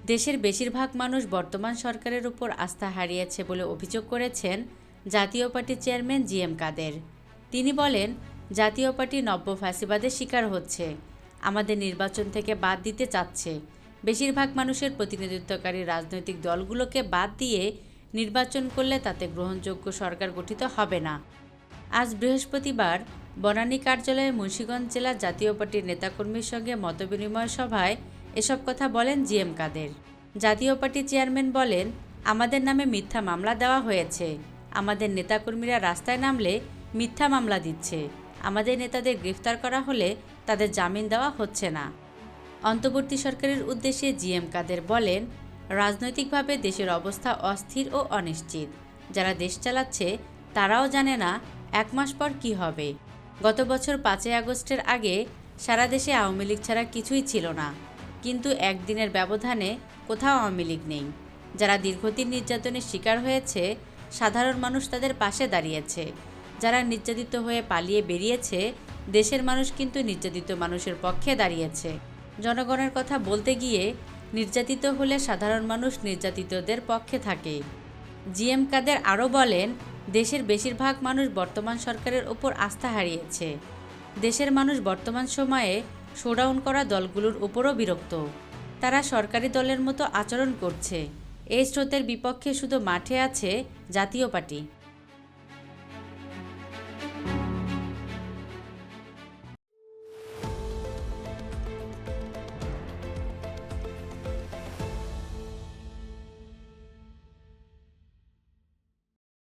দেশের বেশিরভাগ মানুষ বর্তমান সরকারের উপর আস্থা হারিয়েছে বলে অভিযোগ করেছেন জাতীয় পার্টির চেয়ারম্যান জিএম কাদের। তিনি বলেন, জাতীয় পার্টি নব্য ফ্যাসিবাদের শিকার হচ্ছে, আমাদের নির্বাচন থেকে বাদ দিতে চাচ্ছে। বেশিরভাগ মানুষের প্রতিনিধিত্বকারী রাজনৈতিক দলগুলোকে বাদ দিয়ে নির্বাচন করলে তাতে গ্রহণযোগ্য সরকার গঠিত হবে না। আজ বৃহস্পতিবার বনানী কার্যালয়ে মুন্সিগঞ্জ জেলা জাতীয় পার্টির নেতাকর্মীর সঙ্গে মতবিনিময় সভায় এসব কথা বলেন জিএম কাদের। জাতীয় পার্টির চেয়ারম্যান বলেন, আমাদের নামে মিথ্যা মামলা দেওয়া হয়েছে। আমাদের নেতাকর্মীরা রাস্তায় নামলে মিথ্যা মামলা দিচ্ছে। আমাদের নেতাদের গ্রেফতার করা হলে তাদের জামিন দেওয়া হচ্ছে না। অন্তর্বর্তী সরকারের উদ্দেশ্যে জিএম কাদের বলেন, রাজনৈতিকভাবে দেশের অবস্থা অস্থির ও অনিশ্চিত। যারা দেশ চালাচ্ছে তারাও জানে না এক মাস পর কী হবে। গত বছর 5ই আগস্টের আগে সারা দেশে আওয়ামী লীগ ছাড়া কিছুই ছিল না, কিন্তু একদিনের ব্যবধানে কোথাও আওয়ামী লীগ নেই। যারা দীর্ঘদিন নির্যাতনের শিকার হয়েছে, সাধারণ মানুষ তাদের পাশে দাঁড়িয়েছে। যারা নির্যাতিত হয়ে পালিয়ে বেরিয়েছে, দেশের মানুষ কিন্তু নির্যাতিত মানুষের পক্ষে দাঁড়িয়েছে। জনগণের কথা বলতে গিয়ে নির্যাতিত হলে সাধারণ মানুষ নির্যাতিতদের পক্ষে থাকে। জিএম কাদের আরও বলেন, দেশের বেশিরভাগ মানুষ বর্তমান সরকারের ওপর আস্থা হারিয়েছে। দেশের মানুষ বর্তমান সময়ে শোডাউন করা দলগুলোর উপরও বিরক্ত। তারা সরকারি দলের মতো আচরণ করছে। এই স্রোতের বিপক্ষে শুধু মাঠে আছে জাতীয় পার্টি।